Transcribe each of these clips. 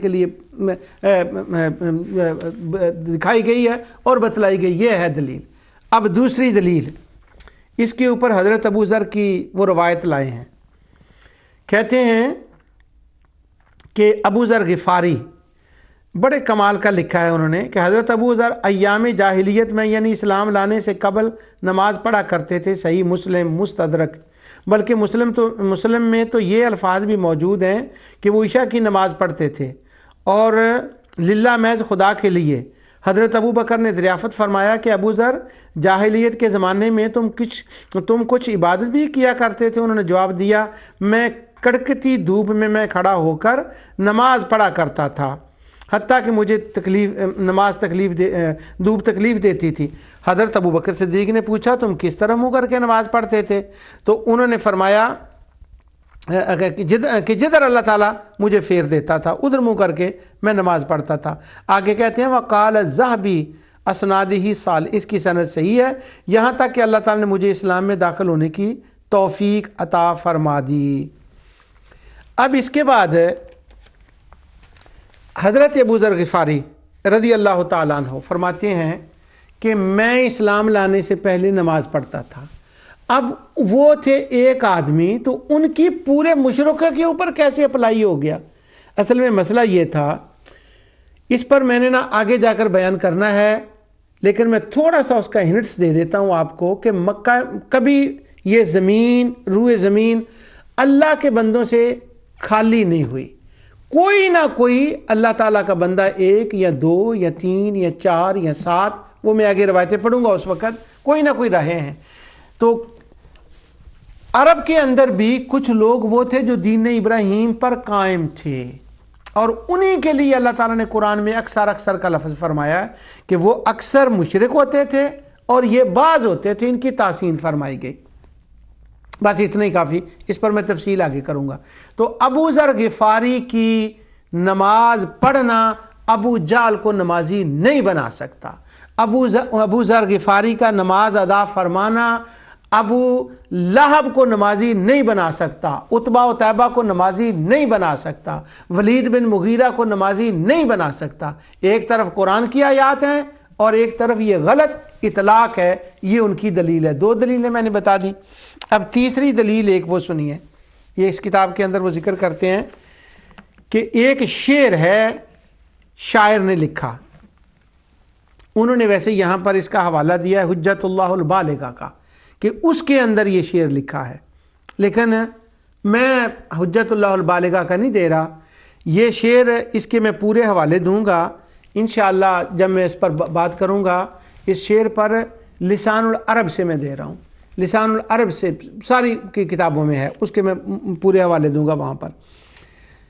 کے لیے دکھائی گئی ہے اور بتلائی گئی، یہ ہے دلیل۔ اب دوسری دلیل اس کے اوپر حضرت ابو ذر کی وہ روایت لائے ہیں، کہتے ہیں کہ ابو ذر غفاری بڑے کمال کا لکھا ہے انہوں نے کہ حضرت ابو ذر ایام جاہلیت میں یعنی اسلام لانے سے قبل نماز پڑھا کرتے تھے، صحیح مسلم مستدرک، بلکہ مسلم میں تو یہ الفاظ بھی موجود ہیں کہ وہ عشاء کی نماز پڑھتے تھے اور للہ محض خدا کے لیے۔ حضرت ابو بکر نے دریافت فرمایا کہ ابو ذر جاہلیت کے زمانے میں تم کچھ عبادت بھی کیا کرتے تھے؟ انہوں نے جواب دیا، میں کڑکتی دھوپ میں کھڑا ہو کر نماز پڑھا کرتا تھا، حتیٰ کہ مجھے دھوپ تکلیف دیتی تھی۔ حضرت ابو بکر صدیق نے پوچھا، تم کس طرح منہ کر کے نماز پڑھتے تھے؟ تو انہوں نے فرمایا کہ جدھر اللہ تعالیٰ مجھے پھیر دیتا تھا ادھر منہ کر کے میں نماز پڑھتا تھا۔ آگے کہتے ہیں وقال الذہبی اسنادہ صالح، اس کی سند صحیح ہے یہاں تک کہ اللہ تعالیٰ نے مجھے اسلام میں داخل ہونے کی توفیق عطا فرما دی۔ اب اس کے بعد حضرت ابو ذر غفاری رضی اللہ تعالیٰ عنہ فرماتے ہیں کہ میں اسلام لانے سے پہلے نماز پڑھتا تھا۔ اب وہ تھے ایک آدمی، تو ان کی پورے مشرقہ کے اوپر کیسے اپلائی ہو گیا؟ اصل میں مسئلہ یہ تھا، اس پر میں نے آگے جا کر بیان کرنا ہے، لیکن میں تھوڑا سا اس کا ہنٹس دے دیتا ہوں آپ کو کہ مکہ کبھی یہ زمین روئے زمین اللہ کے بندوں سے خالی نہیں ہوئی، کوئی نہ کوئی اللہ تعالیٰ کا بندہ، ایک یا دو یا تین یا چار یا سات، وہ میں آگے روایتیں پڑھوں گا اس وقت، کوئی نہ کوئی رہے ہیں۔ تو عرب کے اندر بھی کچھ لوگ وہ تھے جو دین ابراہیم پر قائم تھے، اور انہی کے لیے اللہ تعالیٰ نے قرآن میں اکثر کا لفظ فرمایا ہے کہ وہ اکثر مشرک ہوتے تھے اور یہ بعض ہوتے تھے، ان کی تحسین فرمائی گئی۔ بس اتنا ہی کافی، اس پر میں تفصیل آگے کروں گا۔ تو ابو ذر غفاری کی نماز پڑھنا ابو جہل کو نمازی نہیں بنا سکتا، ابو ذر غفاری کا نماز ادا فرمانا ابو لہب کو نمازی نہیں بنا سکتا، عتبہ و طیبہ کو نمازی نہیں بنا سکتا، ولید بن مغیرہ کو نمازی نہیں بنا سکتا۔ ایک طرف قرآن کی آیات ہیں اور ایک طرف یہ غلط اطلاق ہے، یہ ان کی دلیل ہے۔ دو دلیلیں میں نے بتا دی۔ اب تیسری دلیل ایک وہ سنیے، یہ اس کتاب کے اندر وہ ذکر کرتے ہیں کہ ایک شعر ہے، شاعر نے لکھا، انہوں نے ویسے یہاں پر اس کا حوالہ دیا ہے حجت اللہ البالغہ کا، کہ اس کے اندر یہ شعر لکھا ہے، لیکن میں حجت اللہ البالغہ کا نہیں دے رہا، یہ شعر اس کے میں پورے حوالے دوں گا انشاءاللہ جب میں اس پر بات کروں گا۔ اس شعر پر لسان العرب سے میں دے رہا ہوں، لسان العرب سے ساری کی کتابوں میں ہے، اس کے میں پورے حوالے دوں گا وہاں پر۔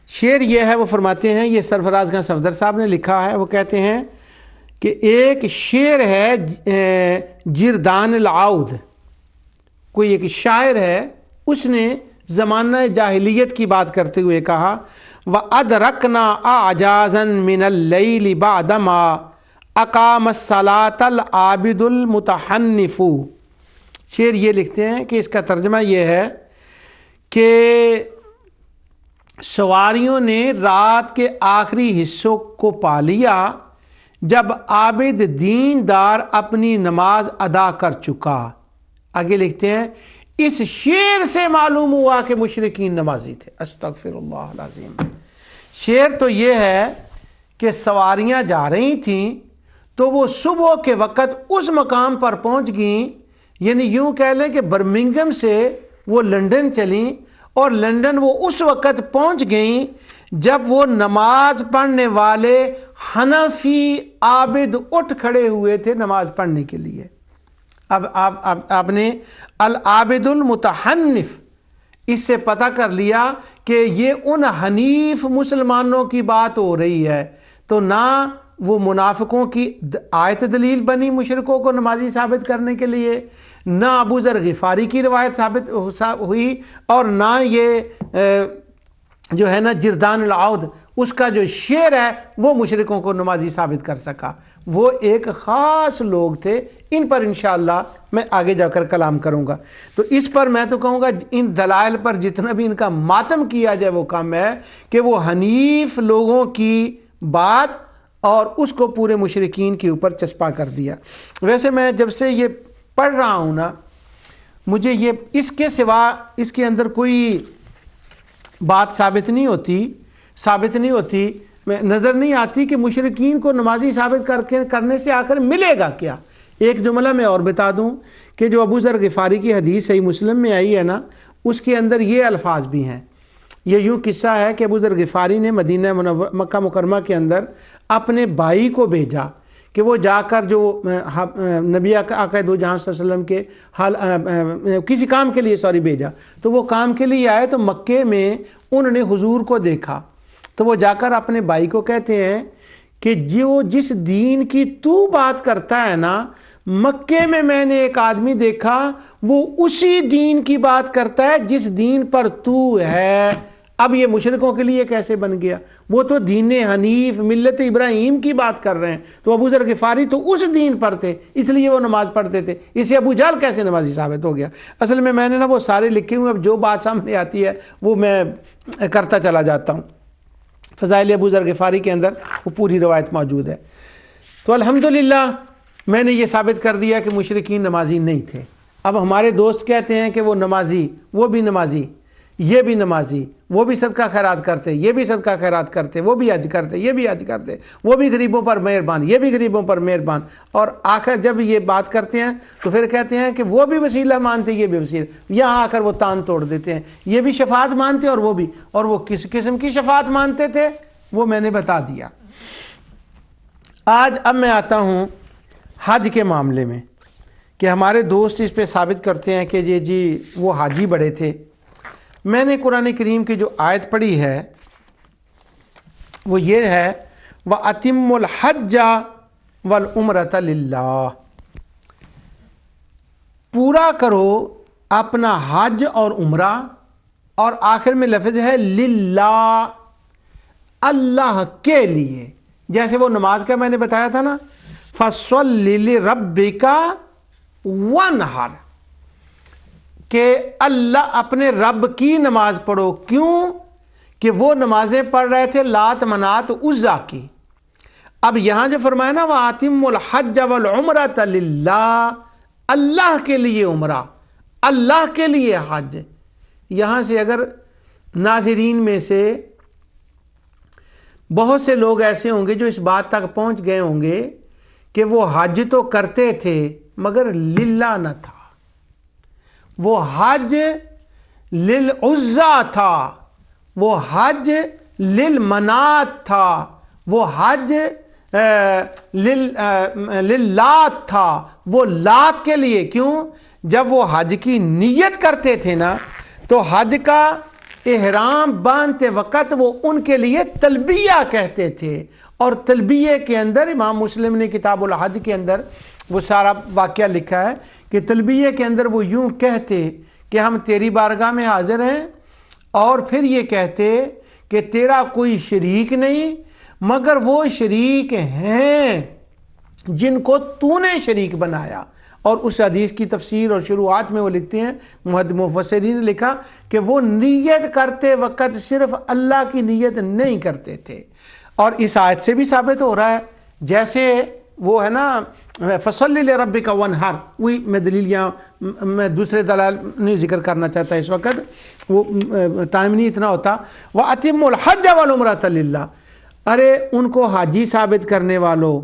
شعر یہ ہے، وہ فرماتے ہیں، یہ سرفراز خان صفدر صاحب نے لکھا ہے، وہ کہتے ہیں کہ ایک شعر ہے جردان العود، کوئی ایک شاعر ہے، اس نے زمانہ جاہلیت کی بات کرتے ہوئے کہا وَأَدْرَكْنَا أَعْجَازًا مِنَ اللَّيْلِ بَعْدَمَا أَقَامَ الصَّلَاةَ الْعَابِدُ الْمُتَحَنِّفُ۔ شعر یہ لکھتے ہیں کہ اس کا ترجمہ یہ ہے کہ سواریوں نے رات کے آخری حصوں کو پا لیا جب عابد دیندار اپنی نماز ادا کر چکا۔ آگے لکھتے ہیں اس شعر سے معلوم ہوا کہ مشرکین نمازی تھے۔ استغفر اللہ العظیم۔ شعر تو یہ ہے کہ سواریاں جا رہی تھیں تو وہ صبح کے وقت اس مقام پر پہنچ گئیں، یعنی یوں کہہ لیں کہ برمنگھم سے وہ لندن چلیں، اور لندن وہ اس وقت پہنچ گئیں جب وہ نماز پڑھنے والے حنفی عابد اٹھ کھڑے ہوئے تھے نماز پڑھنے کے لیے۔ اب آپ نے العابد المتحنف اس سے پتہ کر لیا کہ یہ ان حنیف مسلمانوں کی بات ہو رہی ہے، تو نہ وہ منافقوں کی آیت دلیل بنی مشرکوں کو نمازی ثابت کرنے کے لیے، نہ ابو ذر غفاری کی روایت ثابت ہوئی، اور نہ یہ جو ہے نا جردان العود اس کا جو شعر ہے وہ مشرکوں کو نمازی ثابت کر سکا۔ وہ ایک خاص لوگ تھے، ان پر انشاءاللہ میں آگے جا کر کلام کروں گا۔ تو اس پر میں تو کہوں گا ان دلائل پر جتنا بھی ان کا ماتم کیا جائے وہ کم ہے، کہ وہ حنیف لوگوں کی بات اور اس کو پورے مشرکین کے اوپر چسپاں کر دیا۔ ویسے میں جب سے یہ پڑھ رہا ہوں نا، مجھے یہ اس کے سوا اس کے اندر کوئی بات ثابت نہیں ہوتی، میں نظر نہیں آتی کہ مشرکین کو نمازی ثابت کرنے سے آخر ملے گا کیا۔ ایک جملہ میں اور بتا دوں کہ جو ابو ذر غفاری کی حدیث صحیح مسلم میں آئی ہے نا، اس کے اندر یہ الفاظ بھی ہیں۔ یہ یوں قصہ ہے کہ ابو ذر غفاری نے مدینہ مکہ مکرمہ کے اندر اپنے بھائی کو بھیجا کہ وہ جا کر جو نبی آقا دو جہاں صلی اللہ علیہ وسلم کے کسی کام کے لیے بھیجا، تو وہ کام کے لیے آئے تو مکے میں انہوں نے حضور کو دیکھا، تو وہ جا کر اپنے بھائی کو کہتے ہیں کہ جو جس دین کی تو بات کرتا ہے نا، مکے میں نے ایک آدمی دیکھا وہ اسی دین کی بات کرتا ہے جس دین پر تو ہے۔ اب یہ مشرکوں کے لیے کیسے بن گیا؟ وہ تو دین حنیف ملت ابراہیم کی بات کر رہے ہیں، تو ابو ذر غفاری تو اس دین پر تھے، اس لیے وہ نماز پڑھتے تھے، اسے ابو جہل کیسے نمازی ثابت ہو گیا؟ اصل میں نے نا وہ سارے لکھے ہوئے، اب جو بات سامنے آتی ہے وہ میں کرتا چلا جاتا ہوں۔ فضائل ابو ذر غفاری کے اندر وہ پوری روایت موجود ہے۔ تو الحمدللہ میں نے یہ ثابت کر دیا کہ مشرکین نمازی نہیں تھے۔ اب ہمارے دوست کہتے ہیں کہ وہ نمازی، وہ بھی نمازی، یہ بھی نمازی، وہ بھی صدقہ خیرات کرتے، یہ بھی صدقہ خیرات کرتے، وہ بھی حج کرتے، یہ بھی حج کرتے، وہ بھی غریبوں پر مہربان، یہ بھی غریبوں پر مہربان، اور آخر جب یہ بات کرتے ہیں تو پھر کہتے ہیں کہ وہ بھی وسیلہ مانتے، یہ بھی وسیلہ، یہاں آ کر وہ تان توڑ دیتے ہیں، یہ بھی شفاعت مانتے اور وہ کس قسم کی شفاعت مانتے تھے وہ میں نے بتا دیا۔ اب میں آتا ہوں حج کے معاملے میں، کہ ہمارے دوست اس پہ ثابت کرتے ہیں کہ جی وہ حاجی بڑے تھے۔ میں نے قرآن کریم کی جو آیت پڑھی ہے وہ یہ ہے وَأَتِمُّ الْحَجَّ وَالْعُمْرَةَ لِلَّهِ، پورا کرو اپنا حج اور عمرہ، اور آخر میں لفظ ہے للہ، اللہ کے لیے۔ جیسے وہ نماز کا میں نے بتایا تھا نا، فَصَلِّ لِرَبِّكَ وَانْحَرْ، کہ اللہ اپنے رب کی نماز پڑھو۔ کیوں؟ کہ وہ نمازیں پڑھ رہے تھے لات منات عزا کی۔ اب یہاں جو فرمایا نا وَأَتِمُّ الْحَجَّ وَالْعُمْرَةَ لِلَّهِ، اللہ کے لیے عمرہ، اللہ کے لیے حج۔ یہاں سے اگر ناظرین میں سے بہت سے لوگ ایسے ہوں گے جو اس بات تک پہنچ گئے ہوں گے کہ وہ حج تو کرتے تھے مگر للہ نہ تھا، وہ حج للعزا تھا، وہ حج للمنات تھا، وہ حج للات تھا، وہ لات کے لیے۔ کیوں؟ جب وہ حج کی نیت کرتے تھے نا تو حج کا احرام باندھتے وقت وہ ان کے لیے تلبیہ کہتے تھے، اور تلبیہ کے اندر امام مسلم نے کتاب الحج کے اندر وہ سارا واقعہ لکھا ہے کہ تلبیہ کے اندر وہ یوں کہتے کہ ہم تیری بارگاہ میں حاضر ہیں، اور پھر یہ کہتے کہ تیرا کوئی شریک نہیں مگر وہ شریک ہیں جن کو تو نے شریک بنایا۔ اور اس حدیث کی تفسیر اور شروعات میں وہ لکھتے ہیں، مفسرین نے لکھا کہ وہ نیت کرتے وقت صرف اللہ کی نیت نہیں کرتے تھے۔ اور اس آیت سے بھی ثابت ہو رہا ہے، جیسے وہ ہے نا فَصَلِّ لِرَبِّكَ وَانْحَرْ، وہی میں دلیل یہاں میں دوسرے دلائل نہیں ذکر کرنا چاہتا اس وقت، وہ ٹائم نہیں اتنا ہوتا۔ وَأَتِمُّ الْحَجَّ وَالْعُمْرَةَ لِلَّهِ، ارے ان کو حاجی ثابت کرنے والوں،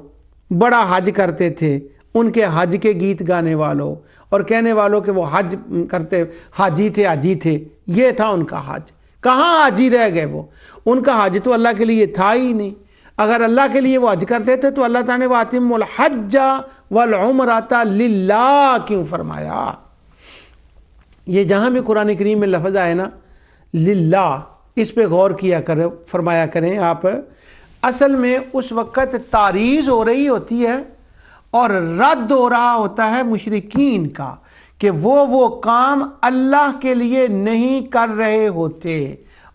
بڑا حج کرتے تھے، ان کے حج کے گیت گانے والوں اور کہنے والوں کہ وہ حج کرتے، حاجی تھے، یہ تھا ان کا حج۔ کہاں حاجی رہ گئے وہ؟ ان کا حج تو اللہ کے لیے تھا ہی نہیں۔ اگر اللہ کے لیے وہ حج کرتے تھے تو اللہ تعالیٰ نے وَأَتِمُّ الْحَجَّ وَالْعُمْرَةَ لِلَّهِ کیوں فرمایا؟ یہ جہاں بھی قرآن کریم میں لفظ آئے نا للہ، اس پہ غور کیا کریں، فرمایا کریں آپ۔ اصل میں اس وقت تعریض ہو رہی ہوتی ہے اور رد ہو رہا ہوتا ہے مشرکین کا کہ وہ کام اللہ کے لیے نہیں کر رہے ہوتے،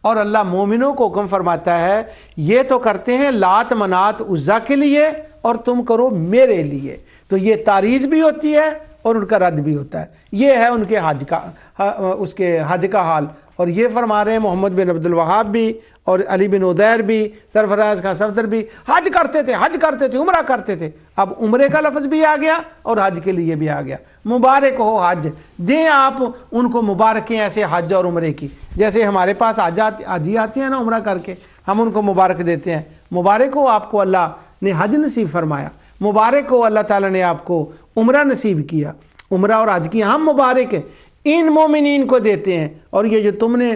اور اللہ مومنوں کو حکم فرماتا ہے یہ تو کرتے ہیں لات منات عزا کے لیے اور تم کرو میرے لیے. تو یہ تعریض بھی ہوتی ہے اور ان کا رد بھی ہوتا ہے. یہ ہے ان کے حج کا اس کے حج کا حال. اور یہ فرما رہے ہیں محمد بن عبد الوہاب بھی اور علی بن عدیر بھی سرفراز کا صفدر بھی حج کرتے تھے عمرہ کرتے تھے. اب عمرے کا لفظ بھی آ گیا اور حج کے لیے بھی آ گیا. مبارک ہو حج دیں آپ ان کو مبارکیں ایسے حج اور عمرے کی. جیسے ہمارے پاس حاجی آتے ہیں نا عمرہ کر کے, ہم ان کو مبارک دیتے ہیں. مبارک ہو آپ کو اللہ نے حج نصیب فرمایا, مبارک ہو اللہ تعالیٰ نے آپ کو عمرہ نصیب کیا. عمرہ اور حج کی ہم مبارک ہیں ان مومنین کو دیتے ہیں. اور یہ جو تم نے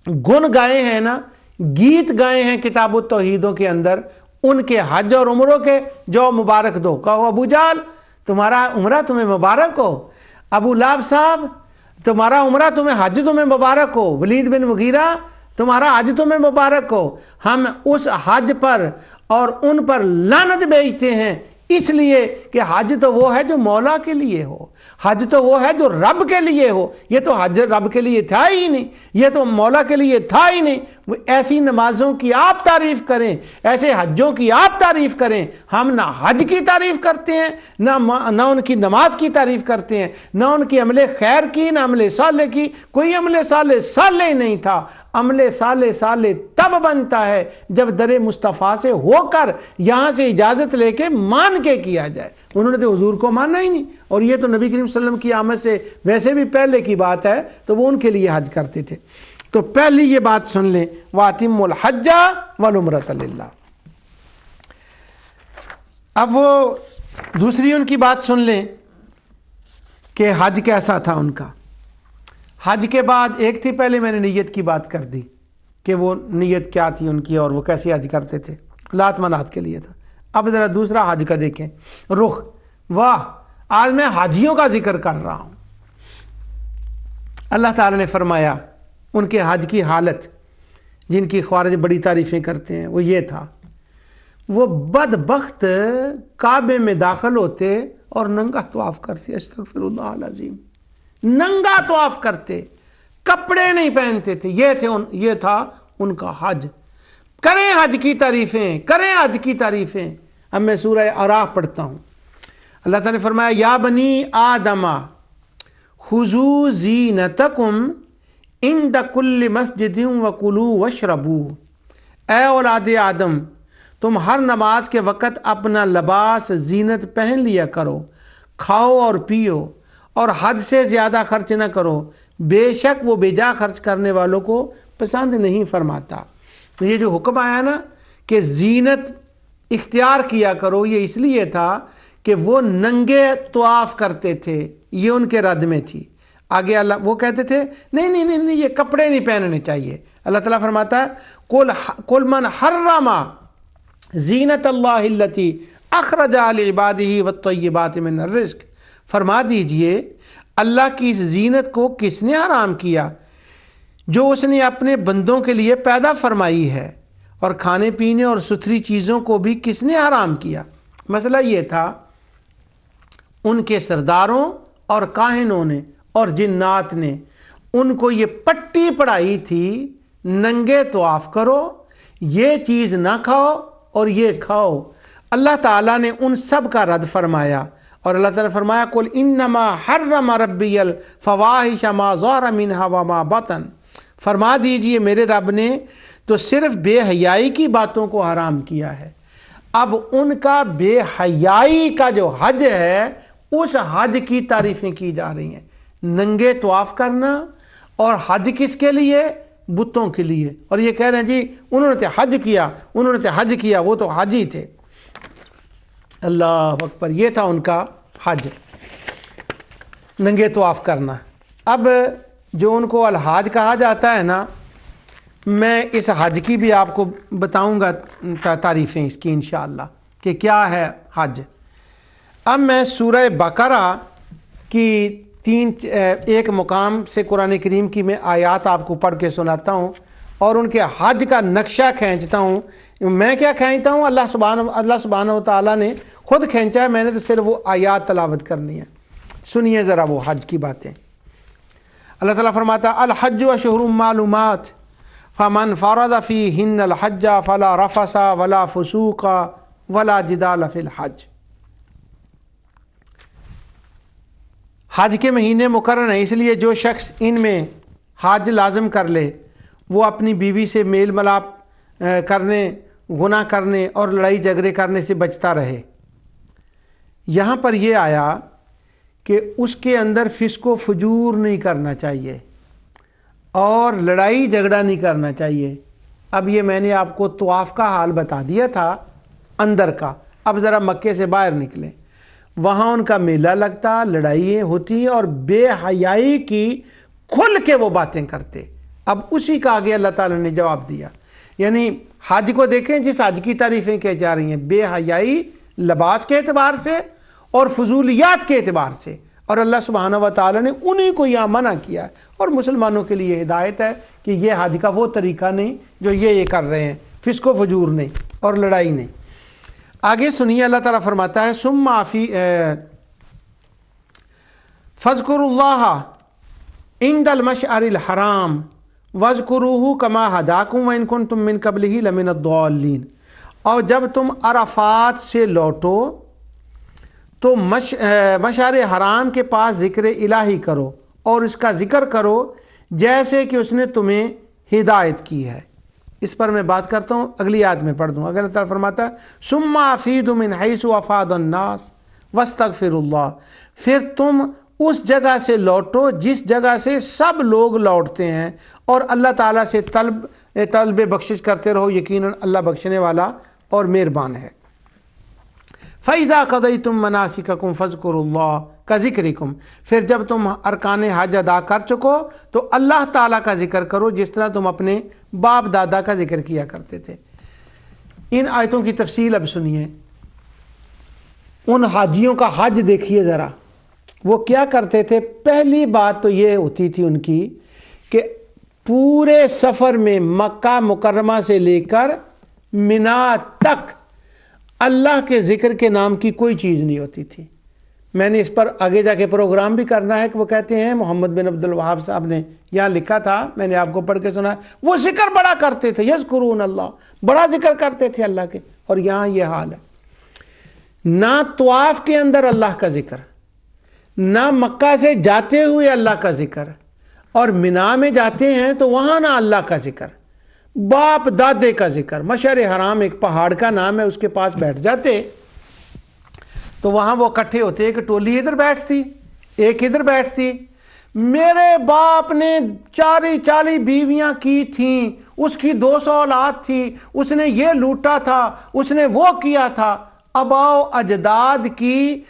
گن گائے ہیں نا, گیت گائے ہیں کتاب التوحیدوں کے اندر, ان کے حج اور عمروں کے جو مبارک دو. کہو ابو جال تمہارا عمرہ تمہیں مبارک ہو, ابو لہب صاحب تمہارا عمرہ حج تمہیں مبارک ہو, ولید بن مغیرہ تمہارا حج تمہیں مبارک ہو. ہم اس حج پر اور ان پر لعنت بھیجتے ہیں اس لیے کہ حج تو وہ ہے جو مولا کے لیے ہو, حج تو وہ ہے جو رب کے لیے ہو. یہ تو حج رب کے لیے تھا ہی نہیں, یہ تو مولا کے لیے تھا ہی نہیں. ایسی نمازوں کی آپ تعریف کریں, ایسے حجوں کی آپ تعریف کریں. ہم نہ حج کی تعریف کرتے ہیں نہ ان کی نماز کی تعریف کرتے ہیں, نہ ان کی عمل خیر کی نہ عمل صالح کی. کوئی عمل صالح نہیں تھا. عمل صالح تب بنتا ہے جب در مصطفیٰ سے ہو کر یہاں سے اجازت لے کے مان کے کیا جائے. انہوں نے تو حضور کو ماننا ہی نہیں, اور یہ تو نبی کریم صلی اللہ علیہ وسلم کی آمد سے ویسے بھی پہلے کی بات ہے, تو وہ ان کے لیے حج کرتے تھے. تو پہلی یہ بات سن لیں وَأَتِمُّ الْحَجَّ وَالْعُمْرَةَ لِلَّهِ. اب وہ دوسری ان کی بات سن لیں کہ حج کیسا تھا ان کا. حج کے بعد ایک تھی, پہلے میں نے نیت کی بات کر دی کہ وہ نیت کیا تھی ان کی اور وہ کیسے حج کرتے تھے, لات منات کے لیے تھا. اب ذرا دوسرا حج کا دیکھیں رخ. واہ, آج میں حاجیوں کا ذکر کر رہا ہوں. اللہ تعالی نے فرمایا ان کے حج کی حالت جن کی خوارج بڑی تعریفیں کرتے ہیں وہ یہ تھا, وہ بدبخت کعبے میں داخل ہوتے اور ننگا طواف کرتے. استغفر اللہ العظیم, ننگا طواف کرتے, کپڑے نہیں پہنتے تھے. یہ تھا ان کا حج. کریں حج کی تعریفیں, کریں حج کی تعریفیں. اب میں سورہ اعراف پڑھتا ہوں. اللہ تعالیٰ نے فرمایا یا بنی آدم خذوا زینتکم عند کل مسجد وکلوا واشربوا. اے اولاد آدم تم ہر نماز کے وقت اپنا لباس زینت پہن لیا کرو, کھاؤ اور پیو, اور حد سے زیادہ خرچ نہ کرو, بے شک وہ بے جا خرچ کرنے والوں کو پسند نہیں فرماتا. تو یہ جو حکم آیا نا کہ زینت اختیار کیا کرو, یہ اس لیے تھا کہ وہ ننگے طواف کرتے تھے, یہ ان کے رد میں تھی. آگے اللہ وہ کہتے تھے نہیں یہ کپڑے نہیں پہننے چاہیے. اللہ تعالیٰ فرماتا ہے قل من حرم زینت اللہ التی اخرج لعبادہ والطیبات من الرزق. فرما دیجئے اللہ کی اس زینت کو کس نے حرام کیا جو اس نے اپنے بندوں کے لیے پیدا فرمائی ہے, اور کھانے پینے اور ستھری چیزوں کو بھی کس نے حرام کیا. مسئلہ یہ تھا ان کے سرداروں اور کاہنوں نے اور جنات نے ان کو یہ پٹی پڑھائی تھی ننگے طواف کرو, یہ چیز نہ کھاؤ اور یہ کھاؤ. اللہ تعالیٰ نے ان سب کا رد فرمایا, اور اللہ تعالیٰ نے فرمایا قل انما حرم ربی الفواحش ما ظہر منہا وما بطن. فرما دیجئے میرے رب نے تو صرف بے حیائی کی باتوں کو حرام کیا ہے. اب ان کا بے حیائی کا جو حج ہے اس حج کی تعریفیں کی جا رہی ہیں. ننگے طواف کرنا, اور حج کس کے لیے؟ بتوں کے لیے. اور یہ کہہ رہے ہیں جی انہوں نے حج کیا, وہ تو حاجی تھے. اللہ اکبر, یہ تھا ان کا حج, ننگے طواف کرنا. اب جو ان کو الحاج کہا جاتا ہے نا, میں اس حج کی بھی آپ کو بتاؤں گا تعریفیں اس کی انشاءاللہ کہ کیا ہے حج. اب میں سورہ بقرہ کی ایک مقام سے قرآن کریم کی میں آیات آپ کو پڑھ کے سناتا ہوں اور ان کے حج کا نقشہ کھینچتا ہوں. میں کیا کھینچتا ہوں, اللہ سبحانہ و تعالیٰ نے خود کھینچا ہے, میں نے تو صرف وہ آیات تلاوت کرنی ہے. سنیے ذرا وہ حج کی باتیں. اللہ تعالیٰ فرماتا ہے الحج اشہر معلومات فمن فرض فیہن الحج فلا رفث ولا فسوق ولا جدال فی الحج۔ حج کے مہینے مقرر ہیں، اس لیے جو شخص ان میں حج لازم کر لے وہ اپنی بیوی سے میل ملاپ کرنے، گناہ کرنے اور لڑائی جھگڑے کرنے سے بچتا رہے۔ یہاں پر یہ آیا کہ اس کے اندر فسق و فجور نہیں کرنا چاہیے اور لڑائی جھگڑا نہیں کرنا چاہیے۔ اب یہ میں نے آپ کو طواف کا حال بتا دیا تھا اندر کا، اب ذرا مکے سے باہر نکلیں، وہاں ان کا میلہ لگتا، لڑائیاں ہوتی اور بے حیائی کی کھل کے وہ باتیں کرتے۔ اب اسی کا آگے اللہ تعالیٰ نے جواب دیا، یعنی حج کو دیکھیں جس حج کی تعریفیں کی جا رہی ہیں، بے حیائی لباس کے اعتبار سے اور فضولیات کے اعتبار سے، اور اللہ سبحانہ و تعالیٰ نے انہی کو یہاں منع کیا ہے، اور مسلمانوں کے لیے ہدایت ہے کہ یہ حج کا وہ طریقہ نہیں جو یہ کر رہے ہیں، فسق و فجور نہیں اور لڑائی نہیں۔ آگے سنیے، اللہ تعالیٰ فرماتا ہے ثم فاذکروا اللہ عند المشعر الحرام واذکروہ کما ہداکم وان کنتم من قبلہ لمن الضالین۔ اور جب تم عرفات سے لوٹو تو مشعر حرام کے پاس ذکر الہی کرو اور اس کا ذکر کرو جیسے کہ اس نے تمہیں ہدایت کی ہے۔ اس پر میں بات کرتا ہوں، اگلی آیت میں پڑھ دوں۔ اگر اللہ تعالیٰ فرماتا ہے ثم افیدوا من حیث افاض الناس واستغفروا اللہ، پھر تم اس جگہ سے لوٹو جس جگہ سے سب لوگ لوٹتے ہیں اور اللہ تعالیٰ سے طلب بخشش کرتے رہو، یقیناً اللہ بخشنے والا اور مہربان ہے۔ فَإِذَا قَضَيْتُم مَنَاسِكَكُمْ فَاذْكُرُوا اللَّهَ كَذِكْرِكُمْ، پھر جب تم ارکان حج ادا کر چکو تو اللہ تعالیٰ کا ذکر کرو جس طرح تم اپنے باپ دادا کا ذکر کیا کرتے تھے۔ ان آیتوں کی تفصیل اب سنیے۔ ان حاجیوں کا حج دیکھیے ذرا، وہ کیا کرتے تھے۔ پہلی بات تو یہ ہوتی تھی ان کی کہ پورے سفر میں مکہ مکرمہ سے لے کر منا تک اللہ کے ذکر کے نام کی کوئی چیز نہیں ہوتی تھی۔ میں نے اس پر آگے جا کے پروگرام بھی کرنا ہے کہ وہ کہتے ہیں، محمد بن عبد الوہاب صاحب نے یہاں لکھا تھا، میں نے آپ کو پڑھ کے سنا، وہ ذکر بڑا کرتے تھے، یذکرون اللہ، بڑا ذکر کرتے تھے اللہ کے، اور یہاں یہ حال ہے۔ نہ طواف کے اندر اللہ کا ذکر، نہ مکہ سے جاتے ہوئے اللہ کا ذکر، اور منا میں جاتے ہیں تو وہاں نہ اللہ کا ذکر، باپ دادے کا ذکر۔ مشعر حرام ایک پہاڑ کا نام ہے، اس کے پاس بیٹھ جاتے تو وہاں وہ اکٹھے ہوتے، ایک ٹولی ادھر بیٹھتی ایک ادھر بیٹھتی۔ میرے باپ نے 40 بیویاں کی تھیں، اس کی 200 اولاد تھی، اس نے یہ لوٹا تھا، اس نے وہ کیا تھا۔ آباء و اجداد کی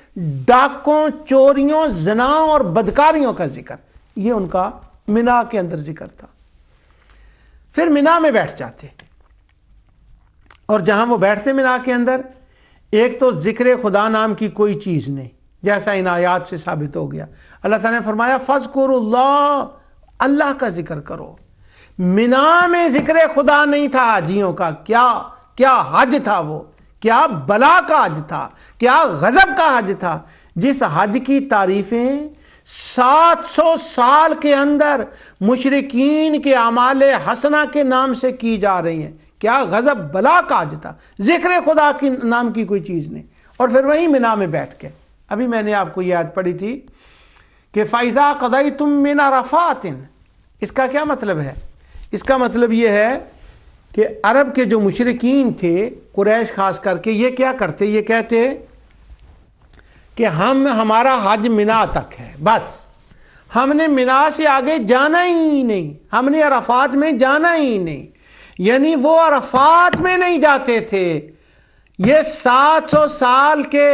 ڈاکوں، چوریوں، زناؤں اور بدکاریوں کا ذکر، یہ ان کا منا کے اندر ذکر تھا۔ پھر منا میں بیٹھ جاتے، اور جہاں وہ بیٹھتے منا کے اندر، ایک تو ذکر خدا نام کی کوئی چیز نہیں، جیسا ان آیات سے ثابت ہو گیا۔ اللہ تعالیٰ نے فرمایا فاذکروا اللہ، اللہ کا ذکر کرو۔ منا میں ذکر خدا نہیں تھا حاجیوں کا، کیا حج تھا، وہ کیا بلا کا حج تھا، کیا غضب کا حج تھا، جس حج کی تعریفیں 700 سال کے اندر مشرکین کے اعمال حسنہ کے نام سے کی جا رہی ہیں۔ کیا غضب بلا کا حج تھا، ذکر خدا کی نام کی کوئی چیز نہیں۔ اور پھر وہیں منا میں بیٹھ کے، ابھی میں نے آپ کو یہ آیت پڑھی تھی کہ فَإِذَا قَضَيْتُم مِّنْ عَرَفَاتٍ، اس کا کیا مطلب ہے؟ اس کا مطلب یہ ہے کہ عرب کے جو مشرکین تھے، قریش خاص کر کے، یہ کیا کرتے، یہ کہتے کہ ہمارا حج منا تک ہے، بس ہم نے منا سے آگے جانا ہی نہیں، ہم نے عرفات میں جانا ہی نہیں۔ یعنی وہ عرفات میں نہیں جاتے تھے۔ یہ 700 سال کے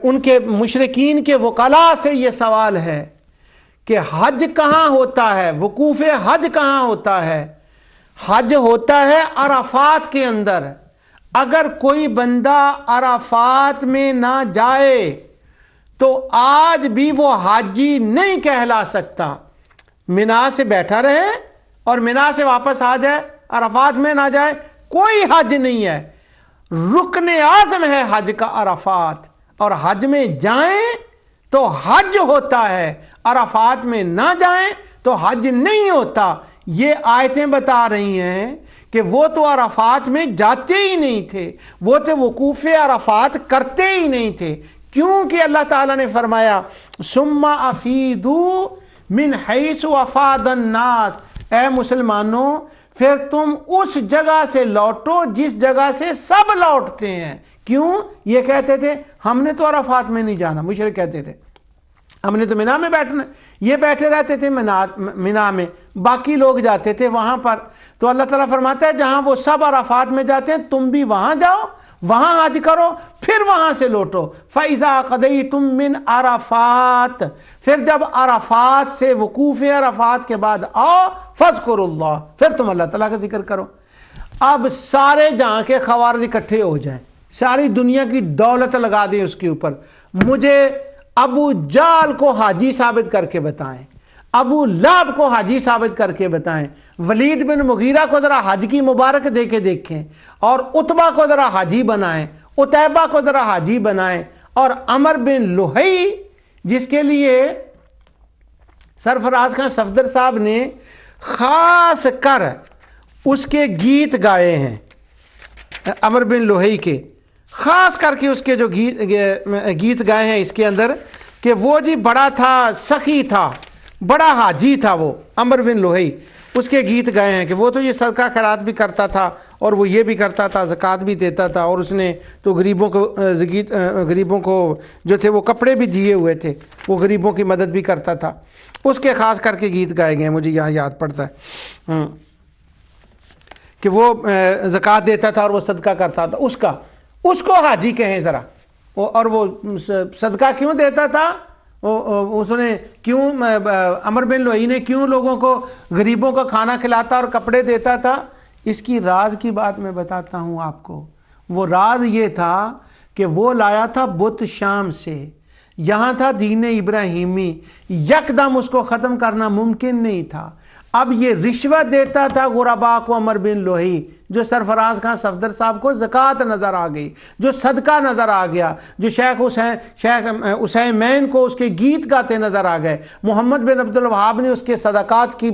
ان کے مشرکین کے وکلاء سے یہ سوال ہے کہ حج کہاں ہوتا ہے، وقوف حج کہاں ہوتا ہے؟ حج ہوتا ہے عرفات کے اندر۔ اگر کوئی بندہ عرفات میں نہ جائے تو آج بھی وہ حاجی نہیں کہلا سکتا۔ منا سے بیٹھا رہے اور منا سے واپس آ جائے، عرفات میں نہ جائے، کوئی حج نہیں ہے۔ رکن اعظم ہے حج کا عرفات، اور حج میں جائیں تو حج ہوتا ہے، عرفات میں نہ جائیں تو حج نہیں ہوتا۔ یہ آیتیں بتا رہی ہیں کہ وہ تو عرفات میں جاتے ہی نہیں تھے، وہ تو وقوف عرفات کرتے ہی نہیں تھے، کیونکہ اللہ تعالیٰ نے فرمایا ثم افیدوا من حیث افاض الناس، اے مسلمانوں پھر تم اس جگہ سے لوٹو جس جگہ سے سب لوٹتے ہیں۔ کیوں؟ یہ کہتے تھے ہم نے تو عرفات میں نہیں جانا، مشرک کہتے تھے ہم نے تو مینا میں بیٹھنا، یہ بیٹھے رہتے تھے مینا میں، باقی لوگ جاتے تھے وہاں پر۔ تو اللہ تعالیٰ فرماتا ہے جہاں وہ سب عرفات میں جاتے ہیں تم بھی وہاں جاؤ، وہاں حج کرو، پھر وہاں سے لوٹو۔ فَإِذَا قَضَيْتُم مِّنْ عَرَفَاتٍ، پھر جب عرفات سے وقوف عرفات کے بعد آؤ فَاذْكُرُوا اللَّهَ، پھر تم اللہ تعالیٰ کا ذکر کرو۔ اب سارے جہاں کے خوارج اکٹھے ہو جائیں، ساری دنیا کی دولت لگا دیں اس کے اوپر، مجھے ابو جال کو حاجی ثابت کر کے بتائیں، ابو لہب کو حاجی ثابت کر کے بتائیں، ولید بن مغیرہ کو ذرا حج کی مبارک دے کے دیکھیں، اور عتبہ کو ذرا حاجی بنائیں، عتیبہ کو ذرا حاجی بنائیں، اور عمر بن لوہی جس کے لیے سرفراز خان صفدر صاحب نے خاص کر اس کے گیت گائے ہیں، عمر بن لوہی کے خاص کر کے اس کے جو گیت گائے ہیں اس کے اندر، کہ وہ جی بڑا تھا، سخی تھا، بڑا حاجی تھا وہ عمر بن لوہی، اس کے گیت گائے ہیں کہ وہ تو یہ صدقہ خیرات بھی کرتا تھا اور وہ یہ بھی کرتا تھا، زکوٰۃ بھی دیتا تھا، اور اس نے تو غریبوں کو جو تھے وہ کپڑے بھی دیے ہوئے تھے، وہ غریبوں کی مدد بھی کرتا تھا، اس کے خاص کر کے گیت گائے گئے ہیں، مجھے یہاں یاد پڑتا ہے کہ وہ زکوٰۃ دیتا تھا اور وہ صدقہ کرتا تھا، اس کو حاجی کہیں ذرا۔ اور وہ صدقہ کیوں دیتا تھا، اس نے کیوں، عمر بن لوہی نے کیوں لوگوں کو، غریبوں کو کھانا کھلاتا اور کپڑے دیتا تھا، اس کی راز کی بات میں بتاتا ہوں آپ کو۔ وہ راز یہ تھا کہ وہ لایا تھا بت شام سے، یہاں تھا دین ابراہیمی، یکدم اس کو ختم کرنا ممکن نہیں تھا۔ اب یہ رشوت دیتا تھا غربا کو عمر بن لوہی، جو سرفراز خان صفدر صاحب کو زکوٰۃ نظر آ گئی، جو صدقہ نظر آ گیا، جو شیخ عثیمین کو اس کے گیت گاتے نظر آ گئے، محمد بن عبد الوہاب نے اس کے صدقات کی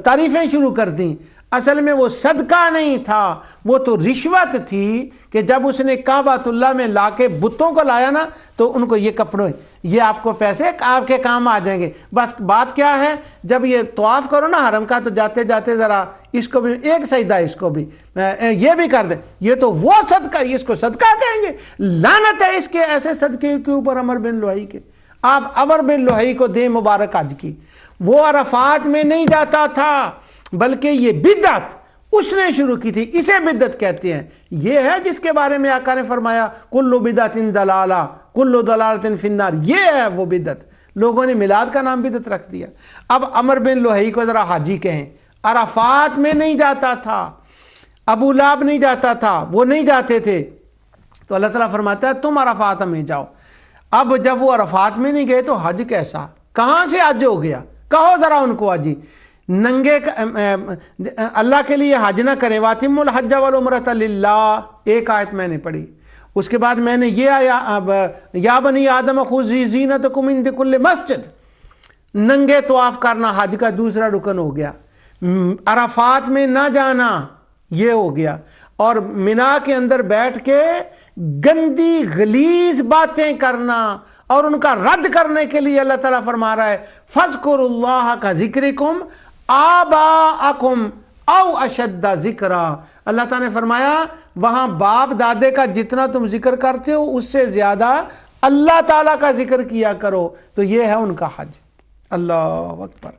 تعریفیں شروع کر دیں۔ اصل میں وہ صدقہ نہیں تھا، وہ تو رشوت تھی، کہ جب اس نے کعبۃ اللہ میں لا کے بتوں کو لایا نا تو ان کو یہ کپڑے، یہ آپ کو پیسے آپ کے کام آ جائیں گے، بس بات کیا ہے، جب یہ طواف کرو نا حرم کا تو جاتے جاتے ذرا اس کو بھی ایک سجدہ، اس کو بھی یہ بھی کر دیں، یہ تو وہ صدقہ، اس کو صدقہ کہیں گے، لعنت ہے اس کے ایسے صدقے کے اوپر عمر بن لوہی کے۔ آپ عمر بن لوہی کو دیں مبارک حج کی، وہ عرفات میں نہیں جاتا تھا، بلکہ یہ بدعت اس نے شروع کی تھی، اسے بدعت کہتے ہیں۔ یہ ہے جس کے بارے میں آقا نے فرمایا کل بدعت ضلالہ کل ضلالۃ فی النار، یہ ہے وہ بدعت، لوگوں نے میلاد کا نام بدعت رکھ دیا۔ اب عمر بن لوہی کو ذرا حاجی کہیں، عرفات میں نہیں جاتا تھا، ابو لہب نہیں جاتا تھا، وہ نہیں جاتے تھے، تو اللہ تعالیٰ فرماتا ہے تم عرفات میں جاؤ۔ اب جب وہ عرفات میں نہیں گئے تو حج کیسا، کہاں سے حج ہو گیا؟ کہو ذرا ان کو حجی ننگے اللہ کے لیے حج نہ کریں، واتم الحج والعمرۃ للہ، ایک آیت میں نے پڑھی، اس کے بعد میں نے یہ آیا یا بنی آدم خذوا زینتکم عند کل مسجد، ننگے طواف کرنا حج کا دوسرا رکن ہو گیا، عرفات میں نہ جانا یہ ہو گیا، اور مینا کے اندر بیٹھ کے گندی غلیظ باتیں کرنا اور ان کا رد کرنے کے لیے اللہ تعالیٰ فرما رہا ہے فَاذْكُرُوا اللَّهَ كَذِكْرِكُمْ آباءکم او اشد ذکرا۔ اللہ تعالیٰ نے فرمایا وہاں باپ دادے کا جتنا تم ذکر کرتے ہو اس سے زیادہ اللہ تعالیٰ کا ذکر کیا کرو، تو یہ ہے ان کا حج۔ اللہ اکبر،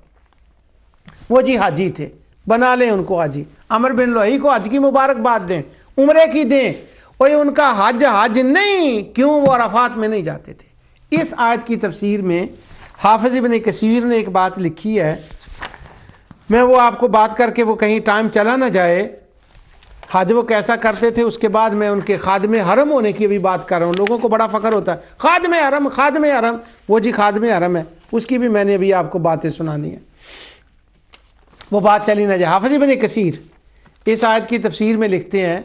وہ جی حاجی تھے، بنا لیں ان کو حاجی، عمر بن لوہی کو حج کی مبارکباد دیں، عمرے کی دیں، اور ان کا حج نہیں، کیوں؟ وہ عرفات میں نہیں جاتے تھے۔ اس آیت کی تفسیر میں حافظ ابن کثیر نے ایک بات لکھی ہے، میں وہ آپ کو بات کر کے وہ کہیں ٹائم چلا نہ جائے، حج وہ کیسا کرتے تھے، اس کے بعد میں ان کے خادم حرم ہونے کی بھی بات کر رہا ہوں۔ لوگوں کو بڑا فخر ہوتا ہے خادم حرم، خادم حرم، وہ جی خادم حرم ہے، اس کی بھی میں نے ابھی آپ کو باتیں سنانی ہیں، وہ بات چلی نہ جائے۔ حافظ ابن کثیر اس آیت کی تفسیر میں لکھتے ہیں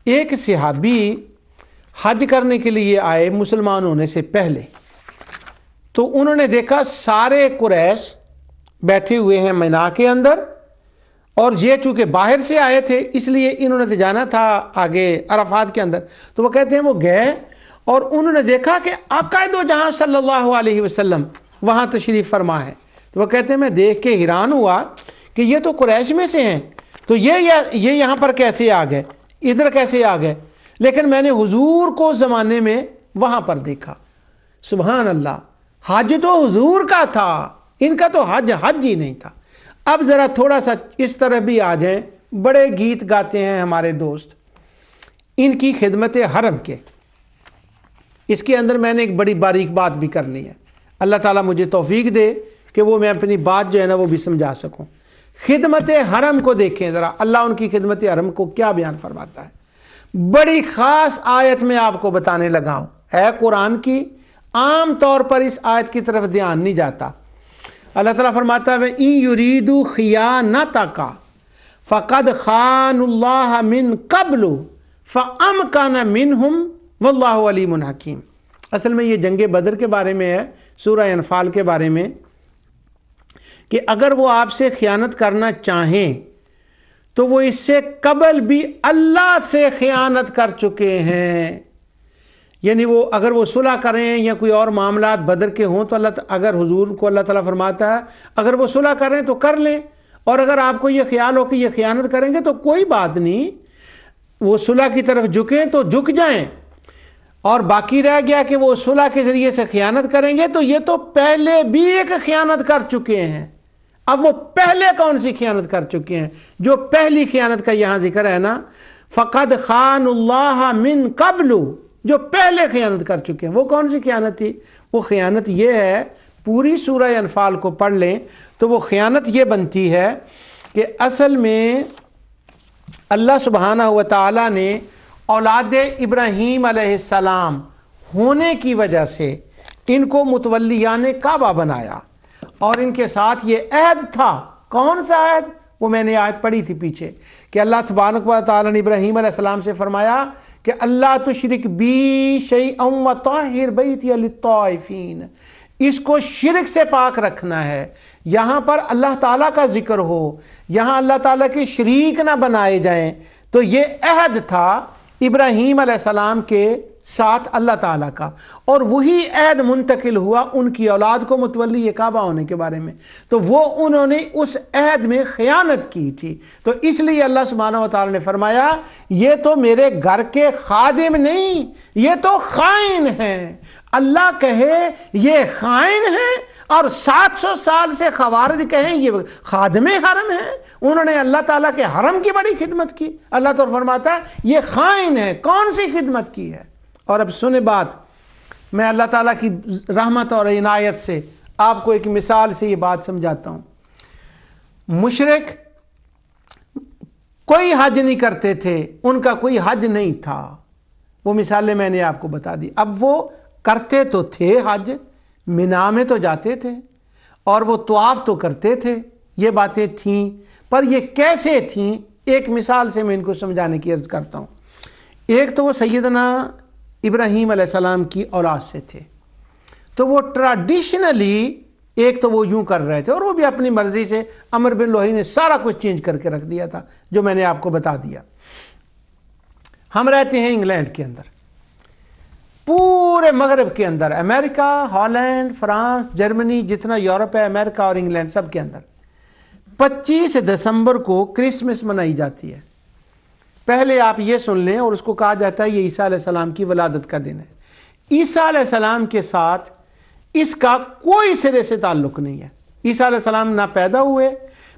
ایک صحابی حج کرنے کے لیے آئے مسلمان ہونے سے پہلے، تو انہوں نے دیکھا سارے قریش بیٹھے ہوئے ہیں مینا کے اندر، اور یہ چونکہ باہر سے آئے تھے اس لیے انہوں نے تو جانا تھا آگے عرفات کے اندر، تو وہ کہتے ہیں وہ گئے اور انہوں نے دیکھا کہ آقا دو جہاں صلی اللہ علیہ وسلم وہاں تشریف فرما ہے۔ تو وہ کہتے ہیں میں دیکھ کے حیران ہوا کہ یہ تو قریش میں سے ہیں، تو یہ یہاں پر کیسے آ گئے، ادھر کیسے آ گئے، لیکن میں نے حضور کو زمانے میں وہاں پر دیکھا۔ سبحان اللہ، حج تو حضور کا تھا، ان کا تو حج ہی نہیں تھا۔ اب ذرا تھوڑا سا اس طرح بھی آ جائیں، بڑے گیت گاتے ہیں ہمارے دوست ان کی خدمت حرم کے، اس کے اندر میں نے ایک بڑی باریک بات بھی کرنی ہے، اللہ تعالیٰ مجھے توفیق دے کہ وہ میں اپنی بات جو ہے نا وہ بھی سمجھا سکوں۔ خدمت حرم کو دیکھیں ذرا، اللہ ان کی خدمت حرم کو کیا بیان فرماتا ہے۔ بڑی خاص آیت میں آپ کو بتانے لگا ہوں، ہے قرآن کی، عام طور پر اس آیت کی طرف دھیان نہیں جاتا۔ اللہ تعالیٰ فرماتا ہے اِن یریدوا خیانتک فقد خانوا اللہ من قبل فامکن منہم واللہ علیم حکیم۔ اصل میں یہ جنگ بدر کے بارے میں ہے، سورہ انفال کے بارے میں، کہ اگر وہ آپ سے خیانت کرنا چاہیں تو وہ اس سے قبل بھی اللہ سے خیانت کر چکے ہیں، یعنی وہ اگر وہ صلح کریں یا کوئی اور معاملات بدر کے ہوں تو اگر حضور کو اللہ تعالیٰ فرماتا ہے اگر وہ صلح کریں تو کر لیں، اور اگر آپ کو یہ خیال ہو کہ یہ خیانت کریں گے تو کوئی بات نہیں، وہ صلح کی طرف جھکیں تو جھک جائیں، اور باقی رہ گیا کہ وہ صلح کے ذریعے سے خیانت کریں گے تو یہ تو پہلے بھی ایک خیانت کر چکے ہیں۔ اب وہ پہلے کون سی خیانت کر چکے ہیں؟ جو پہلی خیانت کا یہاں ذکر ہے نا، فقد خان اللہ من قبل، جو پہلے خیانت کر چکے ہیں، وہ کون سی خیانت تھی؟ وہ خیانت یہ ہے، پوری سورہ انفال کو پڑھ لیں تو وہ خیانت یہ بنتی ہے کہ اصل میں اللہ سبحانہ و تعالیٰ نے اولاد ابراہیم علیہ السلام ہونے کی وجہ سے ان کو متولیان کعبہ بنایا، اور ان کے ساتھ یہ عہد تھا۔ کون سا عہد؟ وہ میں نے آیت پڑھی تھی پیچھے کہ اللہ تبارک و تعالیٰ نے ابراہیم علیہ السلام سے فرمایا کہ اللہ تشرک بی شیئا وطہر بیتی للطائفین، اس کو شرک سے پاک رکھنا ہے، یہاں پر اللہ تعالیٰ کا ذکر ہو، یہاں اللہ تعالیٰ کے شریک نہ بنائے جائیں۔ تو یہ عہد تھا ابراہیم علیہ السلام کے ساتھ اللہ تعالیٰ کا، اور وہی عہد منتقل ہوا ان کی اولاد کو متولی کعبہ ہونے کے بارے میں، تو وہ انہوں نے اس عہد میں خیانت کی تھی، تو اس لیے اللہ سبحانہ و تعالیٰ نے فرمایا یہ تو میرے گھر کے خادم نہیں، یہ تو خائن ہیں۔ اللہ کہے یہ خائن ہیں اور 700 سال سے خوارج کہیں یہ خادم حرم ہیں، انہوں نے اللہ تعالیٰ کے حرم کی بڑی خدمت کی۔ اللہ تو فرماتا ہے یہ خائن ہے، کون سی خدمت کی ہے؟ اور اب سنیں بات، میں اللہ تعالیٰ کی رحمت اور عنایت سے آپ کو ایک مثال سے یہ بات سمجھاتا ہوں۔ مشرک کوئی حج نہیں کرتے تھے، ان کا کوئی حج نہیں تھا، وہ مثالیں میں نے آپ کو بتا دی۔ اب وہ کرتے تو تھے حج، مینا میں تو جاتے تھے اور وہ طواف تو کرتے تھے، یہ باتیں تھیں، پر یہ کیسے تھیں؟ ایک مثال سے میں ان کو سمجھانے کی عرض کرتا ہوں۔ ایک تو وہ سیدنا ابراہیم علیہ السلام کی اولاد سے تھے، تو وہ ٹریڈیشنلی ایک تو وہ یوں کر رہے تھے، اور وہ بھی اپنی مرضی سے، عمر بن لوہی نے سارا کچھ چینج کر کے رکھ دیا تھا جو میں نے آپ کو بتا دیا۔ ہم رہتے ہیں انگلینڈ کے اندر، پورے مغرب کے اندر، امریکہ، ہالینڈ، فرانس، جرمنی، جتنا یورپ ہے، امریکہ اور انگلینڈ سب کے اندر 25 دسمبر کو کرسمس منائی جاتی ہے۔ پہلے آپ یہ سن لیں، اور اس کو کہا جاتا ہے یہ عیسیٰ علیہ السلام کی ولادت کا دن ہے۔ عیسیٰ علیہ السلام کے ساتھ اس کا کوئی سرے سے تعلق نہیں ہے، عیسیٰ علیہ السلام نہ پیدا ہوئے،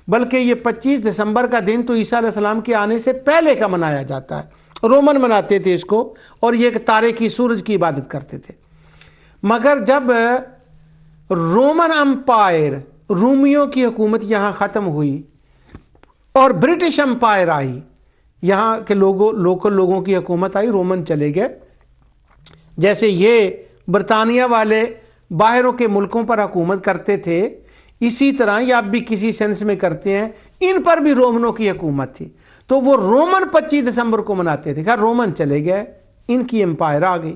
بلکہ یہ 25 دسمبر کا دن تو عیسیٰ علیہ السلام کے آنے سے پہلے کا منایا جاتا ہے، رومن مناتے تھے اس کو، اور یہ ایک تارے کی سورج کی عبادت کرتے تھے۔ مگر جب رومن امپائر، رومیوں کی حکومت یہاں ختم ہوئی اور برٹش امپائر آئی، یہاں کے لوکل لوگوں کی حکومت آئی، رومن چلے گئے، جیسے یہ برطانیہ والے باہروں کے ملکوں پر حکومت کرتے تھے، اسی طرح یہ اب بھی کسی سینس میں کرتے ہیں، ان پر بھی رومنوں کی حکومت تھی، تو وہ رومن 25 دسمبر کو مناتے تھے۔ خیر رومن چلے گئے، ان کی امپائر آ گئی۔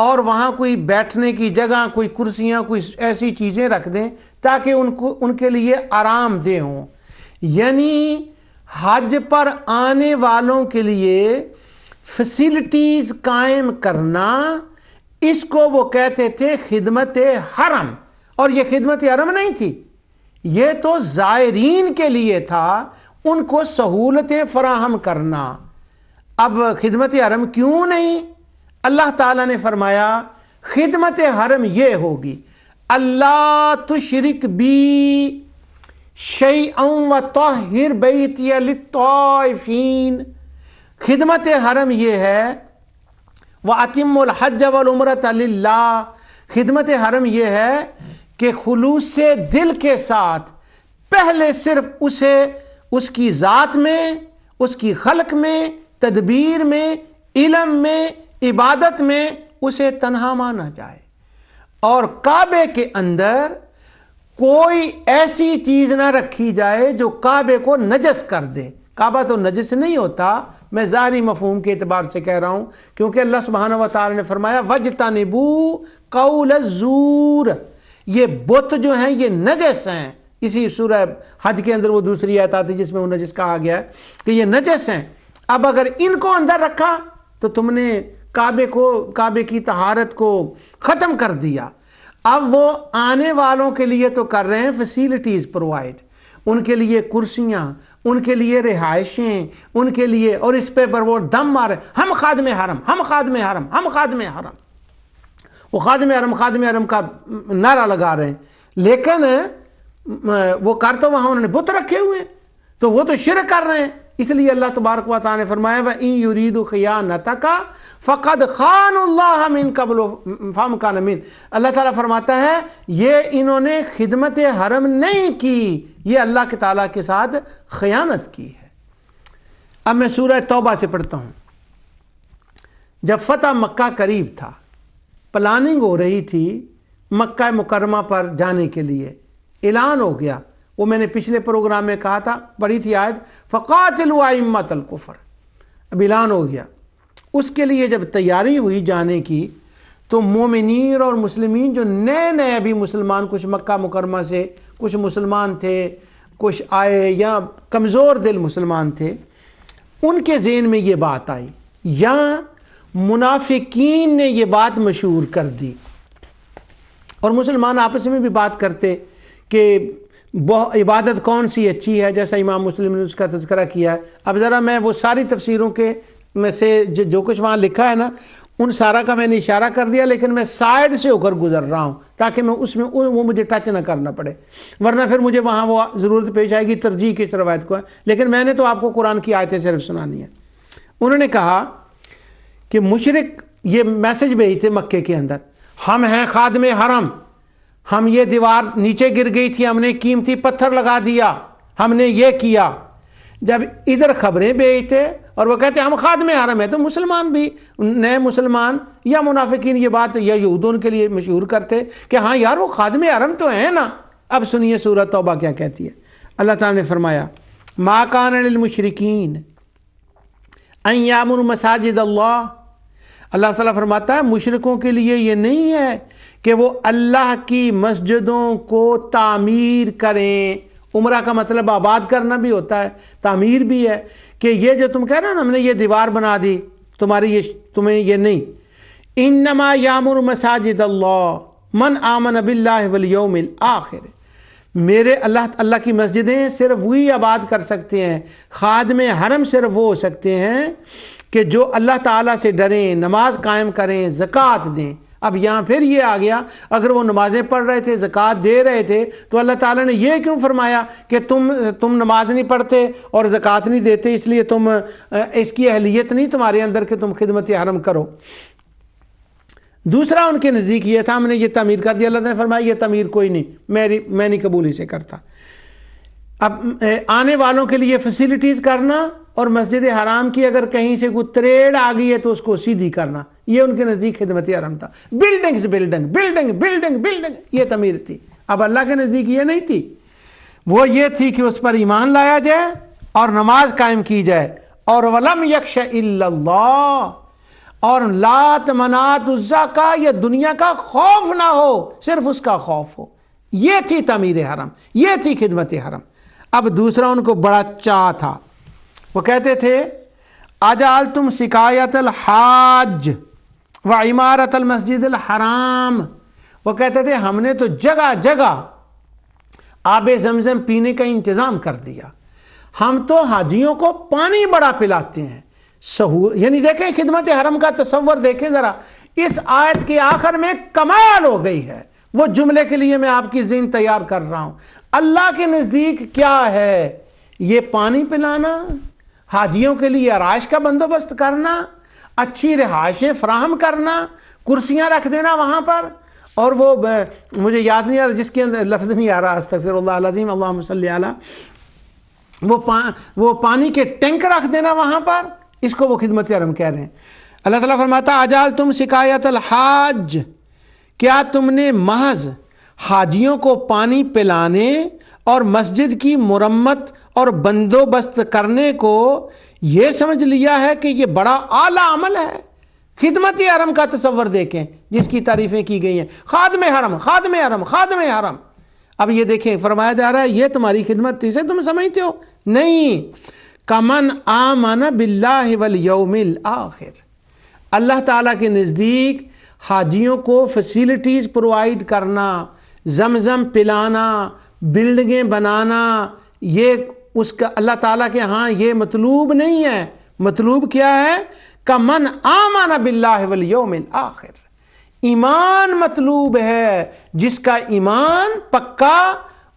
اور وہاں کوئی بیٹھنے کی جگہ، کوئی کرسیاں، کوئی ایسی چیزیں رکھ دیں تاکہ ان کے لیے آرام دہ ہوں۔ یعنی حج پر آنے والوں کے لیے فیسلٹیز قائم کرنا، اس کو وہ کہتے تھے خدمت حرم۔ اور یہ خدمت حرم نہیں تھی، یہ تو زائرین کے لیے تھا، ان کو سہولتیں فراہم کرنا۔ اب خدمت حرم کیوں نہیں؟ اللہ تعالیٰ نے فرمایا خدمت حرم یہ ہوگی، اللہ تشرک بی شیئا وطہر بیتی للطائفین۔ خدمت حرم یہ ہے وَأَتِمُّ الْحَجَّ وَالْعُمْرَةَ لِلَّهِ۔ خدمت حرم یہ ہے کہ خلوص دل کے ساتھ پہلے صرف اسے اس کی ذات میں، اس کی خلق میں، تدبیر میں، علم میں، عبادت میں اسے تنہا مانا جائے، اور کعبے کے اندر کوئی ایسی چیز نہ رکھی جائے جو کعبے کو نجس کر دے۔ کعبہ تو نجس نہیں ہوتا، میں ظاہری مفہوم کے اعتبار سے کہہ رہا ہوں، کیونکہ اللہ سبحانہ و تعالی نے فرمایا وَاجْتَنِبُوا قَوْلَ الزُّورِ، یہ بت جو ہیں یہ نجس ہیں۔ اسی سورہ حج کے اندر وہ دوسری آیت آتی جس میں وہ نجس کہا گیا ہے کہ یہ نجس ہیں۔ اب اگر ان کو اندر رکھا تو تم نے کعبے کی طہارت کو ختم کر دیا۔ اب وہ آنے والوں کے لیے تو کر رہے ہیں فیسیلٹیز پرووائڈ، ان کے لیے کرسیاں، ان کے لیے رہائشیں، ان کے لیے، اور اس پہ پر وہ دم مارے ہم خادم حرم، ہم خادم حرم، ہم خادم حرم، وہ خادم حرم خادم حرم کا نعرہ لگا رہے ہیں، لیکن وہ کر تو وہاں انہوں نے بت رکھے ہوئے ہیں، تو وہ تو شرک کر رہے ہیں۔ اس لیے اللہ تبارک و تعالیٰ نے فرمایا وَإِن يُرِيدُوا خِيَانَتَكَ فَقَدْ خَانُوا اللَّهَ مِن قَبْلُ فَأَمْكَنَ مِنْهُ۔ اللہ تعالیٰ فرماتا ہے یہ انہوں نے خدمت حرم نہیں کی، یہ اللہ کے تعالیٰ کے ساتھ خیانت کی ہے۔ اب میں سورہ توبہ سے پڑھتا ہوں۔ جب فتح مکہ قریب تھا، پلاننگ ہو رہی تھی مکہ مکرمہ پر جانے کے لیے، اعلان ہو گیا، وہ میں نے پچھلے پروگرام میں کہا تھا، پڑھی تھی آیت فَقَاتِلُوا أَئِمَّةَ الْكُفْرِ، اب اعلان ہو گیا۔ اس کے لیے جب تیاری ہوئی جانے کی تو مومنین اور مسلمین جو نئے نئے ابھی مسلمان، کچھ مکہ مکرمہ سے کچھ مسلمان تھے، کچھ آئے یا کمزور دل مسلمان تھے، ان کے ذہن میں یہ بات آئی، یا منافقین نے یہ بات مشہور کر دی، اور مسلمان آپس میں بھی بات کرتے کہ عبادت کون سی اچھی ہے، جیسا امام مسلم نے اس کا تذکرہ کیا ہے۔ اب ذرا میں وہ ساری تفسیروں کے میں سے جو کچھ وہاں لکھا ہے نا، ان سارا کا میں نے اشارہ کر دیا، لیکن میں سائیڈ سے ہو کر گزر رہا ہوں تاکہ میں اس میں وہ مجھے ٹچ نہ کرنا پڑے، ورنہ پھر مجھے وہاں وہ ضرورت پیش آئے گی ترجیح کی روایت کو ہے، لیکن میں نے تو آپ کو قرآن کی آیتیں صرف سنانی ہے۔ انہوں نے کہا کہ مشرک یہ میسج بھیجتے مکے کے اندر، ہم ہیں خادم حرم، ہم یہ دیوار نیچے گر گئی تھی، ہم نے قیمتی پتھر لگا دیا، ہم نے یہ کیا۔ جب ادھر خبریں بھیجتے اور وہ کہتے ہم خادم حرم ہیں، تو مسلمان بھی، نئے مسلمان یا منافقین یہ بات یا یہودون کے لیے مشہور کرتے کہ ہاں یار وہ خادم حرم تو ہیں نا۔ اب سنیے سورہ توبہ کیا کہتی ہے۔ اللہ تعالیٰ نے فرمایا ما کان للمشرکین ان یامروا مساجد اللہ، اللہ تعالیٰ فرماتا ہے مشرکوں کے لیے یہ نہیں ہے کہ وہ اللہ کی مسجدوں کو تعمیر کریں۔ عمرہ کا مطلب آباد کرنا بھی ہوتا ہے، تعمیر بھی ہے، کہ یہ جو تم کہہ رہے ہو نا ہم نے یہ دیوار بنا دی تمہاری، تمہیں یہ نہیں۔ انما یامر مساجد اللہ من آمن باللہ والیوم الآخر، میرے اللہ کی مسجدیں صرف وہی آباد کر سکتے ہیں، خادم حرم صرف وہ ہو سکتے ہیں کہ جو اللہ تعالیٰ سے ڈریں، نماز قائم کریں، زکوٰۃ دیں۔ اب یہاں پھر یہ آ گیا، اگر وہ نمازیں پڑھ رہے تھے، زکوٰۃ دے رہے تھے، تو اللہ تعالیٰ نے یہ کیوں فرمایا کہ تم نماز نہیں پڑھتے اور زکوٰۃ نہیں دیتے، اس لیے تم اس کی اہلیت نہیں تمہارے اندر کہ تم خدمت حرم کرو۔ دوسرا ان کے نزدیک یہ تھا ہم نے یہ تعمیر کر دیا، اللہ نے فرمایا یہ تعمیر کوئی نہیں، میں نہیں قبول اسے کرتا۔ اب آنے والوں کے لیے فیسیلٹیز کرنا، اور مسجد حرام کی اگر کہیں سے کوئی تریڑ آ گئی ہے تو اس کو سیدھی کرنا، یہ ان کے نزدیک خدمت حرم تھا۔ بلڈنگ یہ تعمیر تھی۔ اب اللہ کے نزدیک یہ نہیں تھی، وہ یہ تھی کہ اس پر ایمان لایا جائے اور نماز قائم کی جائے، اور وَلَمْ يَخْشَ إِلَّا اللَّهُ، اور لات منات عزا کا یا دنیا کا خوف نہ ہو، صرف اس کا خوف ہو۔ یہ تھی تعمیر حرم، یہ تھی خدمت حرم۔ اب دوسرا ان کو بڑا چاہ تھا، وہ کہتے تھے اجعلتم سقایت الحاج و عمارت المسجد الحرام، وہ کہتے تھے ہم نے تو جگہ جگہ آب زمزم پینے کا انتظام کر دیا، ہم تو حاجیوں کو پانی بڑا پلاتے ہیں۔ یعنی دیکھیں خدمت حرم کا تصور دیکھیں ذرا، اس آیت کے آخر میں کمال ہو گئی ہے۔ وہ جملے کے لیے میں آپ کی ذہن تیار کر رہا ہوں۔ اللہ کے نزدیک کیا ہے یہ پانی پلانا، حاجیوں کے لیے آرائش کا بندوبست کرنا، اچھی رہائشیں فراہم کرنا، کرسیاں رکھ دینا وہاں پر، اور وہ مجھے یاد نہیں آ رہا جس کے اندر لفظ نہیں آ رہا، استغفر اللہ العظیم اللہم صلی علی، وہ پانی کے ٹینک رکھ دینا وہاں پر، اس کو وہ خدمت حرم کہہ رہے ہیں۔ اللہ تعالیٰ فرماتا اجعلتم سقایت الحاج، کیا تم نے محض حاجیوں کو پانی پلانے اور مسجد کی مرمت اور بندوبست کرنے کو یہ سمجھ لیا ہے کہ یہ بڑا اعلیٰ عمل ہے؟ خدمت حرم کا تصور دیکھیں جس کی تعریفیں کی گئی ہیں، خادم حرم، خادم حرم، خادم حرم۔ اب یہ دیکھیں فرمایا جا رہا ہے یہ تمہاری خدمت اسے تم سمجھتے ہو؟ نہیں، کمن آمن باللہ والیوم الآخر، اللہ تعالیٰ کے نزدیک حاجیوں کو فیسیلٹیز پرووائیڈ کرنا، زمزم پلانا، بلڈنگیں بنانا، یہ اس کا اللہ تعالیٰ کے ہاں یہ مطلوب نہیں ہے۔ مطلوب کیا ہے؟ کمن آمن باللہ والیوم الآخر، ایمان مطلوب ہے۔ جس کا ایمان پکا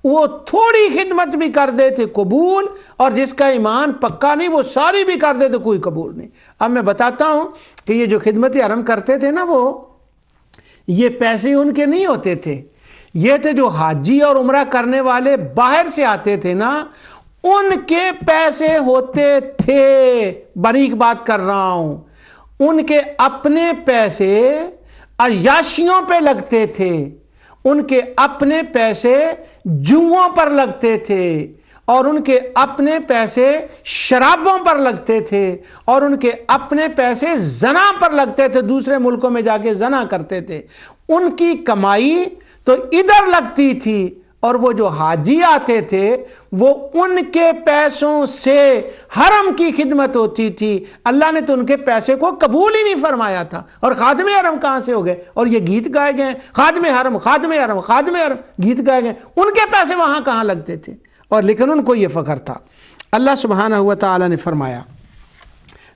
وہ تھوڑی خدمت بھی کر دے تھے قبول، اور جس کا ایمان پکا نہیں وہ ساری بھی کر دے تو کوئی قبول نہیں۔ اب میں بتاتا ہوں کہ یہ جو خدمت حرم کرتے تھے نا، وہ یہ پیسے ان کے نہیں ہوتے تھے، یہ تھے جو حاجی اور عمرہ کرنے والے باہر سے آتے تھے نا، ان کے پیسے ہوتے تھے۔ باریک بات کر رہا ہوں، ان کے اپنے پیسے عیاشیوں پہ لگتے تھے، ان کے اپنے پیسے جوؤں پر لگتے تھے، اور ان کے اپنے پیسے شرابوں پر لگتے تھے، اور ان کے اپنے پیسے زنا پر لگتے تھے، دوسرے ملکوں میں جا کے زنا کرتے تھے۔ ان کی کمائی تو ادھر لگتی تھی، اور وہ جو حاجی آتے تھے وہ ان کے پیسوں سے حرم کی خدمت ہوتی تھی۔ اللہ نے تو ان کے پیسے کو قبول ہی نہیں فرمایا تھا، اور خادم حرم کہاں سے ہو گئے؟ اور یہ گیت گائے گئے خادم حرم، خادم حرم، خادم حرم، گیت گائے گئے، ان کے پیسے وہاں کہاں لگتے تھے؟ اور لیکن ان کو یہ فخر تھا۔ اللہ سبحانہ و تعالی نے فرمایا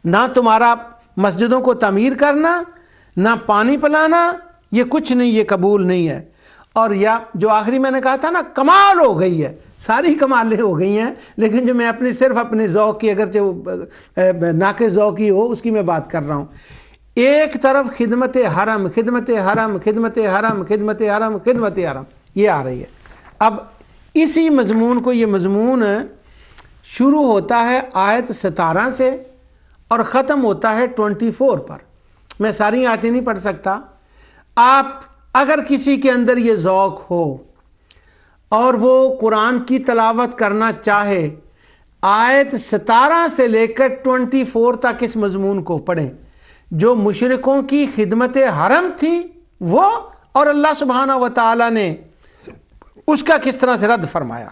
نہ تمہارا مسجدوں کو تعمیر کرنا، نہ پانی پلانا، یہ کچھ نہیں، یہ قبول نہیں ہے۔ اور یا جو آخری میں نے کہا تھا نا، کمال ہو گئی ہے، ساری کمالیں ہو گئی ہیں، لیکن جو میں صرف اپنے ذوق کی، اگرچہ وہ ناقص ذوقی ہو، اس کی میں بات کر رہا ہوں۔ ایک طرف خدمت حرم، خدمت حرم، خدمت حرم، خدمت حرم، خدمت حرم، یہ آ رہی ہے۔ اب اسی مضمون کو، یہ مضمون شروع ہوتا ہے آیت 17 سے اور ختم ہوتا ہے 24 پر۔ میں ساری آیتیں نہیں پڑھ سکتا۔ آپ اگر کسی کے اندر یہ ذوق ہو اور وہ قرآن کی تلاوت کرنا چاہے، آیت 17 سے لے کر 24 تک اس مضمون کو پڑھیں، جو مشرکوں کی خدمت حرم تھی وہ، اور اللہ سبحانہ و تعالی نے اس کا کس طرح سے رد فرمایا۔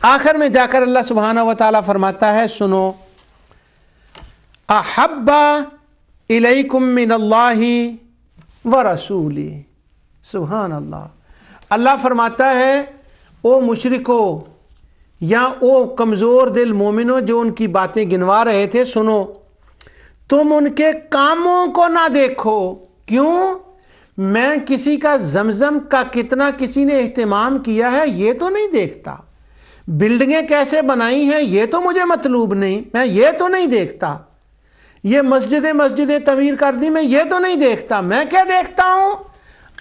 آخر میں جا کر اللہ سبحانہ و تعالی فرماتا ہے، سنو، احب الیکم من اللہ ورسولی، سبحان اللہ۔ اللہ فرماتا ہے او مشرکو یا او کمزور دل مومنو جو ان کی باتیں گنوا رہے تھے، سنو، تم ان کے کاموں کو نہ دیکھو۔ کیوں؟ میں کسی کا زمزم کا کتنا کسی نے اہتمام کیا ہے یہ تو نہیں دیکھتا، بلڈنگیں کیسے بنائی ہیں یہ تو مجھے مطلوب نہیں، میں یہ تو نہیں دیکھتا، یہ مسجدیں تعمیر کر دی میں یہ تو نہیں دیکھتا، میں کیا دیکھتا ہوں؟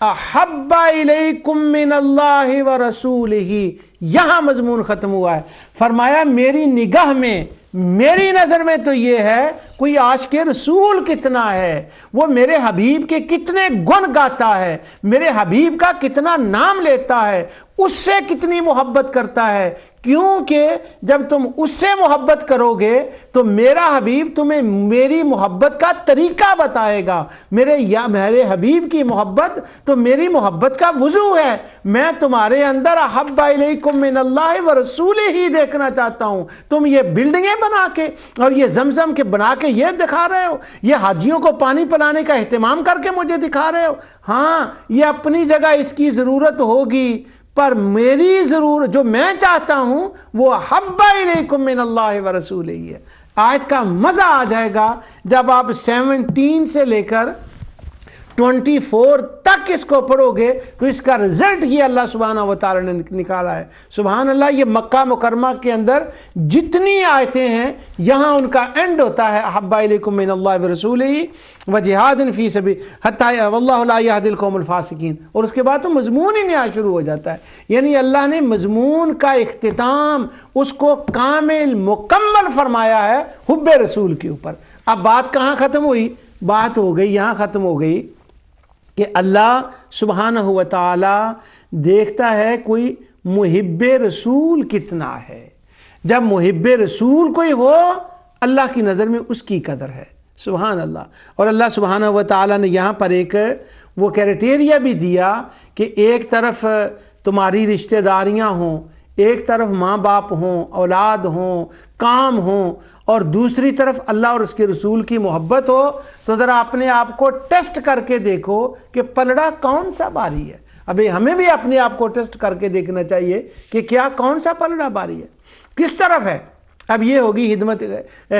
احب الیکم من اللہ ورسولہ، یہاں مضمون ختم ہوا ہے۔ فرمایا میری نگاہ میں، میری نظر میں تو یہ ہے کوئی عاشق رسول کتنا ہے، وہ میرے حبیب کے کتنے گن گاتا ہے، میرے حبیب کا کتنا نام لیتا ہے، اس سے کتنی محبت کرتا ہے، کیونکہ جب تم اس سے محبت کرو گے تو میرا حبیب تمہیں میری محبت کا طریقہ بتائے گا۔ میرے حبیب کی محبت تو میری محبت کا وضو ہے۔ میں تمہارے اندر احب الیکم من اللہ ورسولہ ہی دیکھنا چاہتا ہوں۔ تم یہ بلڈنگیں بنا کے اور یہ زمزم کے بنا کے یہ دکھا رہے ہو، یہ حاجیوں کو پانی پلانے کا اہتمام کر کے مجھے دکھا رہے ہو۔ ہاں یہ اپنی جگہ اس کی ضرورت ہوگی، پر میری ضرورت جو میں چاہتا ہوں وہ احب الیکم من اللہ ورسولہ ہی ہے۔ آیت کا مزہ آ جائے گا جب آپ 17 سے لے کر 24 تک اس کو پڑھو گے تو اس کا رزلٹ یہ اللہ سبحانہ و تعالی نے نکالا ہے۔ سبحان اللہ، یہ مکہ مکرمہ کے اندر جتنی آیتیں ہیں یہاں ان کا اینڈ ہوتا ہے احب الیکم من اللہ ورسولہ وجہاد فی سبیل حتی واللہ لا یہدی القوم الفاسقین، اور اس کے بعد تو مضمون ہی نیا شروع ہو جاتا ہے۔ یعنی اللہ نے مضمون کا اختتام اس کو کامل مکمل فرمایا ہے حب رسول کے اوپر۔ اب بات کہاں ختم ہوئی؟ بات ہو گئی یہاں ختم ہو گئی کہ اللہ سبحانہ و تعالی دیکھتا ہے کوئی محب رسول کتنا ہے۔ جب محب رسول کوئی ہو اللہ کی نظر میں اس کی قدر ہے۔ سبحان اللہ۔ اور اللہ سبحانہ و تعالی نے یہاں پر ایک وہ کرائٹیریا بھی دیا کہ ایک طرف تمہاری رشتہ داریاں ہوں، ایک طرف ماں باپ ہوں، اولاد ہوں، کام ہوں، اور دوسری طرف اللہ اور اس کے رسول کی محبت ہو، تو ذرا اپنے آپ کو ٹیسٹ کر کے دیکھو کہ پلڑا کون سا باری ہے۔ ابھی ہمیں بھی اپنے آپ کو ٹیسٹ کر کے دیکھنا چاہیے کہ کیا کون سا پلڑا باری ہے، کس طرف ہے۔ اب یہ ہوگی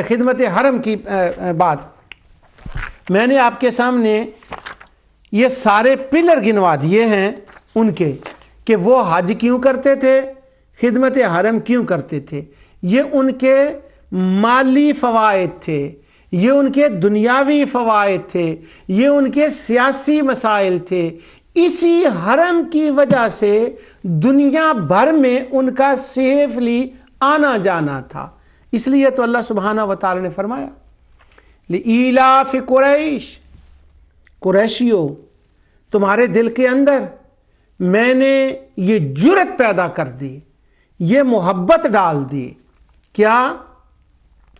خدمت حرم کی بات۔ میں نے آپ کے سامنے یہ سارے پلر گنوا دیے ہیں ان کے کہ وہ حج کیوں کرتے تھے، خدمت حرم کیوں کرتے تھے۔ یہ ان کے مالی فوائد تھے، یہ ان کے دنیاوی فوائد تھے، یہ ان کے سیاسی مسائل تھے۔ اسی حرم کی وجہ سے دنیا بھر میں ان کا سیفلی آنا جانا تھا۔ اس لیے تو اللہ سبحانہ و تعالی نے فرمایا لإیلاف قریش، قریشیو تمہارے دل کے اندر میں نے یہ جرت پیدا کر دی، یہ محبت ڈال دی، کیا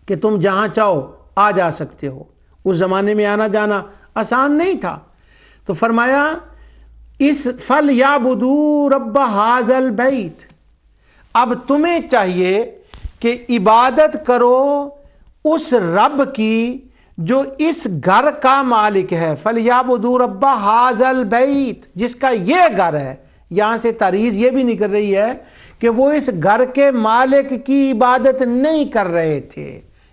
کہ تم جہاں چاہو آ جا سکتے ہو۔ اس زمانے میں آنا جانا آسان نہیں تھا، تو فرمایا اس فَلْيَعْبُدُوا رَبَّ هَذَا الْبَيْتِ، اب تمہیں چاہیے کہ عبادت کرو اس رب کی جو اس گھر کا مالک ہے۔ فَلْيَعْبُدُوا رَبَّ هَذَا الْبَيْتِ، جس کا یہ گھر ہے۔ یہاں سے تعریض یہ بھی نکل رہی ہے کہ وہ اس گھر کے مالک کی عبادت نہیں کر رہے تھے،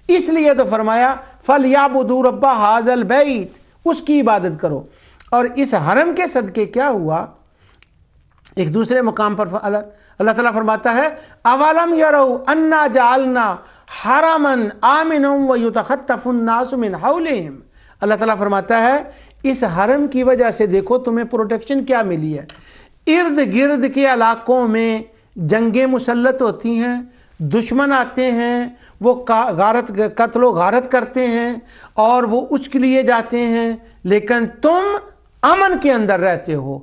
اس لیے تو فرمایا فَلْيَعْبُدُوا رَبَّ هَذَا الْبَيْتِ، اس کی عبادت کرو۔ اور اس حرم کے صدقے کیا ہوا؟ ایک دوسرے مقام پر اللہ تعالیٰ فرماتا ہے اَوَلَمْ يَرَوْا أَنَّا جَعَلْنَا حَرَمًا آمِنًا وَيُتَخَطَّفُ النَّاسُ مِنْ حَوْلِهِمْ۔ اللہ تعالیٰ فرماتا ہے اس حرم کی وجہ سے دیکھو تمہیں پروٹیکشن کیا ملی ہے۔ ارد گرد کے علاقوں میں جنگیں مسلط ہوتی ہیں، دشمن آتے ہیں، وہ قتل و غارت کرتے ہیں اور وہ اچک لیے جاتے ہیں، لیکن تم امن کے اندر رہتے ہو۔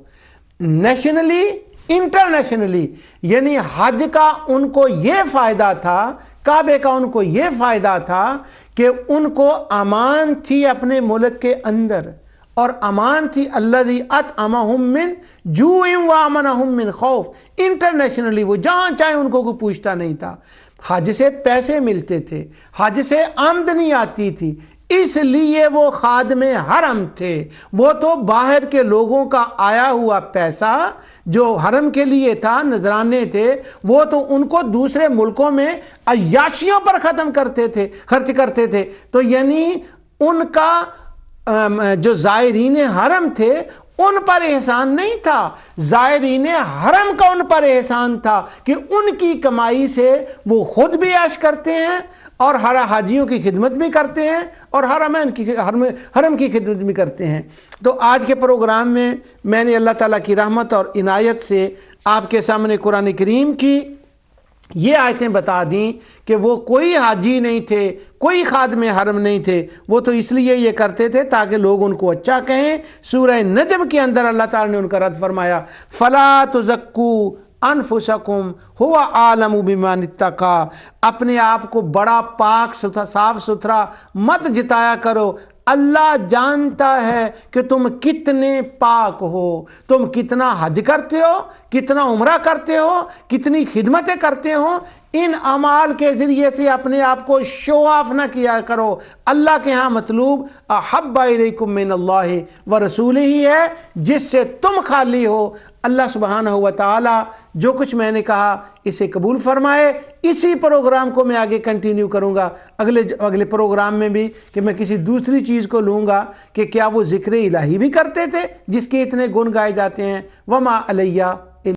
نیشنلی انٹرنیشنلی، یعنی حج کا ان کو یہ فائدہ تھا، کعبے کا ان کو یہ فائدہ تھا کہ ان کو امان تھی اپنے ملک کے اندر، اور امان تھی الذی اطعمہم من جوع وآمنہم من خوف۔ انٹرنیشنلی وہ جہاں چاہے ان کو کوئی پوچھتا نہیں تھا۔ حج سے پیسے ملتے تھے، حج سے آمدنی آتی تھی، اس لیے وہ خادم حرم تھے۔ وہ تو باہر کے لوگوں کا آیا ہوا پیسہ جو حرم کے لیے تھا، نذرانے تھے، وہ تو ان کو دوسرے ملکوں میں عیاشیوں پر ختم کرتے تھے، خرچ کرتے تھے۔ تو یعنی ان کا جو زائرین حرم تھے ان پر احسان نہیں تھا، زائرین حرم کا ان پر احسان تھا کہ ان کی کمائی سے وہ خود بھی عیش کرتے ہیں اور حاجیوں کی خدمت بھی کرتے ہیں اور حرم کی خدمت بھی کرتے ہیں۔ تو آج کے پروگرام میں نے اللہ تعالیٰ کی رحمت اور عنایت سے آپ کے سامنے قرآن کریم کی یہ آیتیں بتا دیں کہ وہ کوئی حاجی نہیں تھے، کوئی خادم حرم نہیں تھے، وہ تو اس لیے یہ کرتے تھے تاکہ لوگ ان کو اچھا کہیں۔ سورہ نجم کے اندر اللہ تعالیٰ نے ان کا رد فرمایا، فَلَا تُزَكُّوا انفسکم هو اعلم بمن اتقى، اپنے آپ کو بڑا پاک صاف ستھرا مت جتایا کرو، اللہ جانتا ہے کہ تم کتنے پاک ہو، تم کتنا حج کرتے ہو، کتنا عمرہ کرتے ہو، کتنی خدمتیں کرتے ہو۔ ان اعمال کے ذریعے سے اپنے آپ کو شو آف نہ کیا کرو۔ اللہ کے ہاں مطلوب احب الیکم من اللہ ورسولہ ہی ہے، جس سے تم خالی ہو۔ اللہ سبحانہ و تعالی جو کچھ میں نے کہا اسے قبول فرمائے۔ اسی پروگرام کو میں آگے کنٹینیو کروں گا اگلے پروگرام میں بھی، کہ میں کسی دوسری چیز کو لوں گا کہ کیا وہ ذکر الہی بھی کرتے تھے جس کے اتنے گن گائے جاتے ہیں۔ وما علیہ